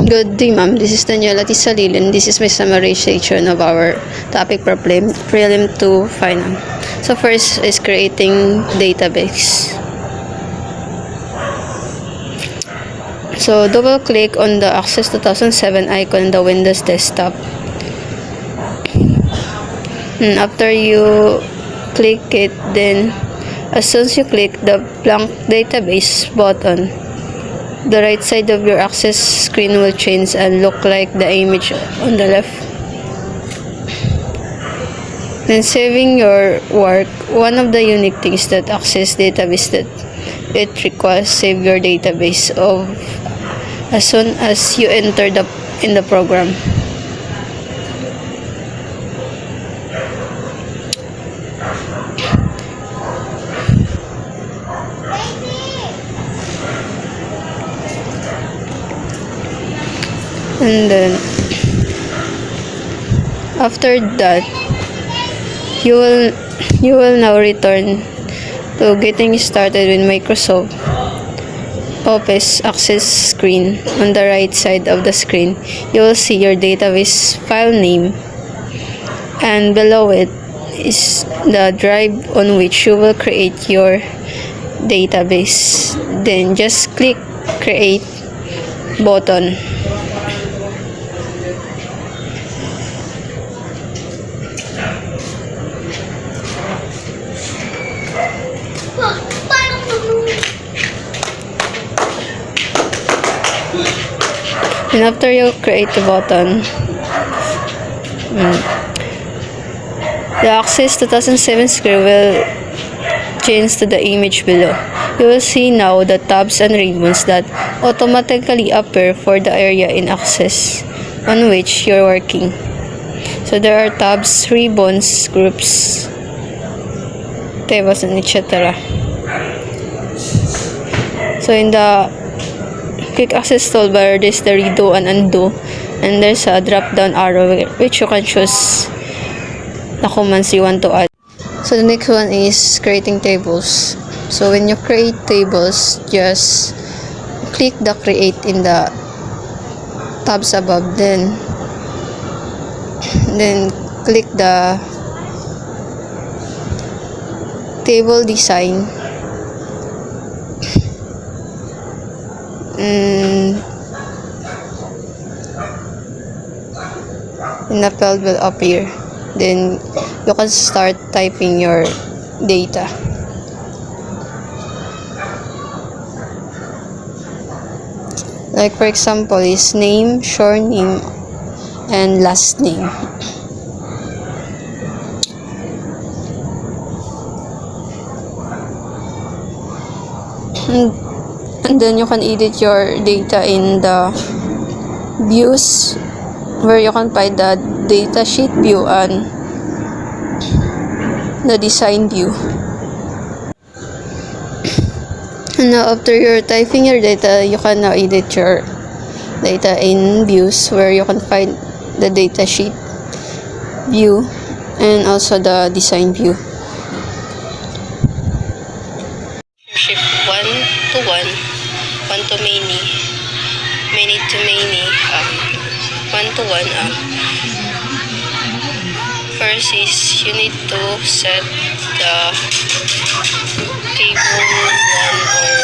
Good day, ma'am. This is Daniela Tisalil, and this is my summarization of our topic for prelim to final. So first is creating database. So double click on the Access 2007 icon in the Windows desktop. And after you click it, then as soon as you click the blank database button, the right side of your Access screen will change and look like the image on the left. Then saving your work, one of the unique things that Access database that it requires save your database of as soon as you enter in the program. And then after that, you will now return to getting started with Microsoft Office Access screen. On the right side of the screen, you will see your database file name, and below it is the drive on which you will create your database. Then just click create button. And after you create the button, the Access 2007 screen will change to the image below. You will see now the tabs and ribbons that automatically appear for the area in Access on which you're working. So there are tabs, ribbons, groups, tables, and etc. So in the Quick Access toolbar, there's the redo and undo, and there's a drop down arrow which you can choose the commands you want to add. So the next one is creating tables. So when you create tables, just click the create in the tabs above, then click the table design, and the field will appear. Then you can start typing your data. Like for example is name, short name, and last name. And then you can edit your data in the views, where you can find the data sheet view and the design view. And now after you're typing your data, you can now edit your data in views, where you can find the data sheet view and also the design view. Shift 1 to 1, 1 to many, many to many, 1 to 1. First is you need to set the table 1 or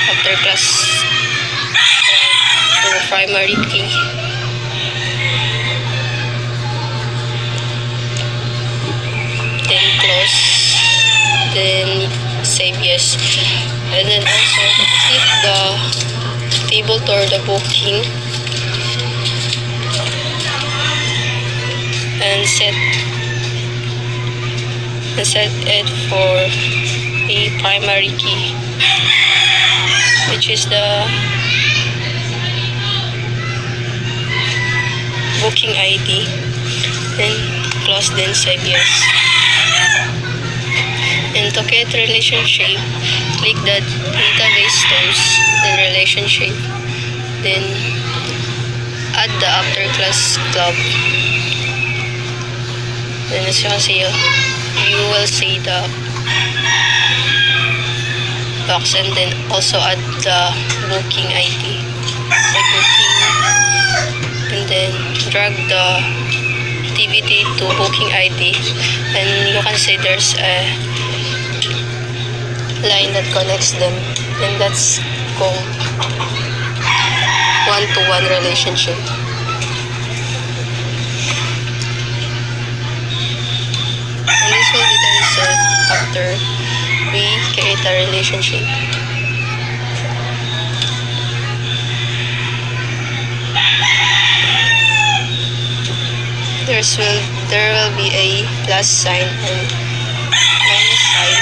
after class to primary key. Then close. Then save yes, and then also click the table to the booking and set it for a primary key, which is the booking ID. Then close, then save yes. And to get relationship, click the database tools, then relationship, then add the after class club. Then as you can see, you will see the box and then also add the booking ID. drag the activity to booking ID, and you can see there's a line that connects them, and that's called one-to-one relationship. And this will be the result after we create a relationship. There will be a plus sign and minus sign.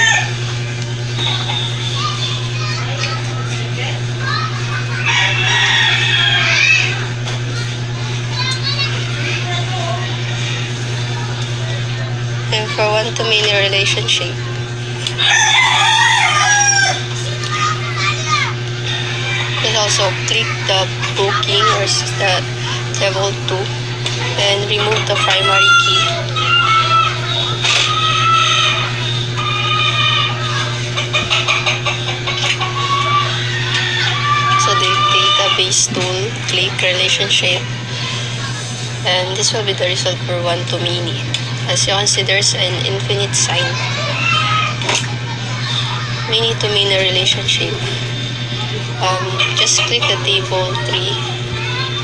And for one-to-many relationship, you also click the booking or the level 2 and remove the primary key. So the database tool, click relationship, and this will be the result for one-to-many. As you can see, there's an infinite sign. Many-to-many relationship. Just click the table 3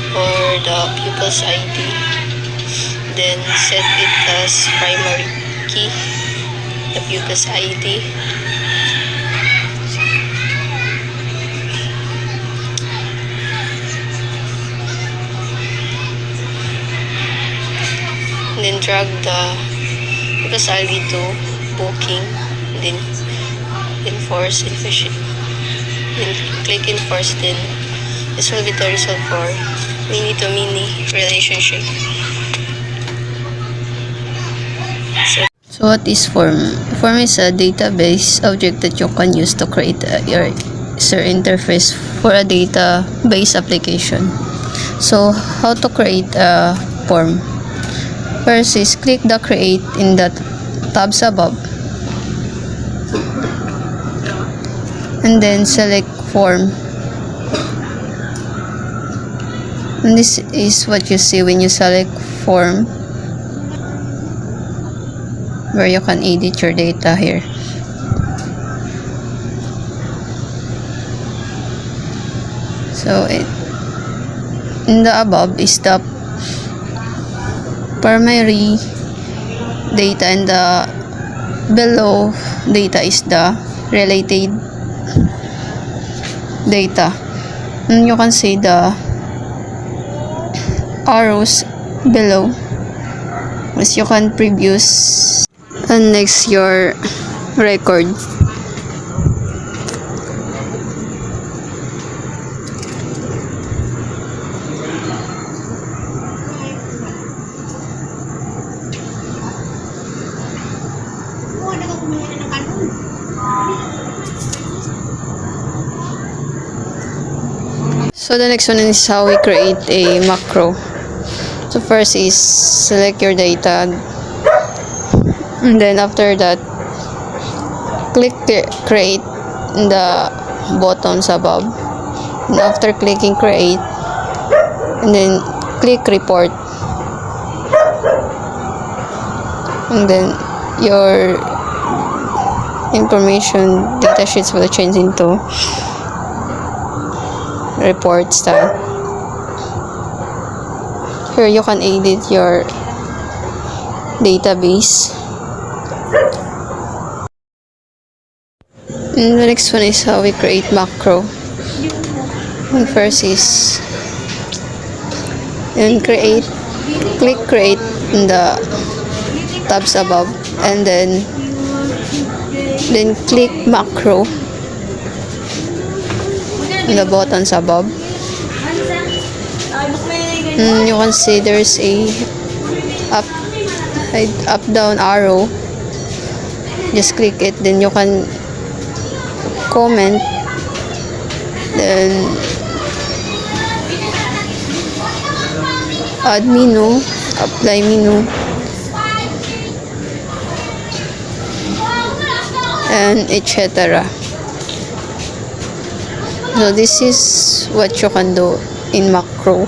or the pupil's ID, then set it as primary key, the pupil's ID. And then drag the pupil's ID to booking, then enforce efficient. Then click enforce, then this will be the result for many-to-many relationship. So what is form? Form is a database object that you can use to create your user interface for a database application. So how to create a form? First is click the create in the tabs above, and then select form. And this is what you see when you select form, where you can edit your data here. So in the above is the primary data, and the below data is the related data. And you can see the arrows below, as you can preview. And next, your record. So the next one is how we create a macro. So first is select your data, and then after that click create in the buttons above, and after clicking create, and then click report, and then your information data sheets will change into report style. Here you can edit your database. And the next one is how we create macro. And first is click create in the tabs above, and then click macro in the buttons above. And you can see there's a up down arrow. Just click it, then you can comment, then add menu, apply menu, and etc. So this is what you can do in macro.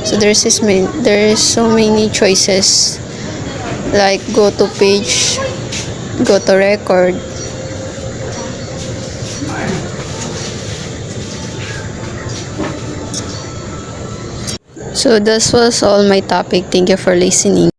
So there is so many choices, like go to page, go to record. So this was all my topic. Thank you for listening.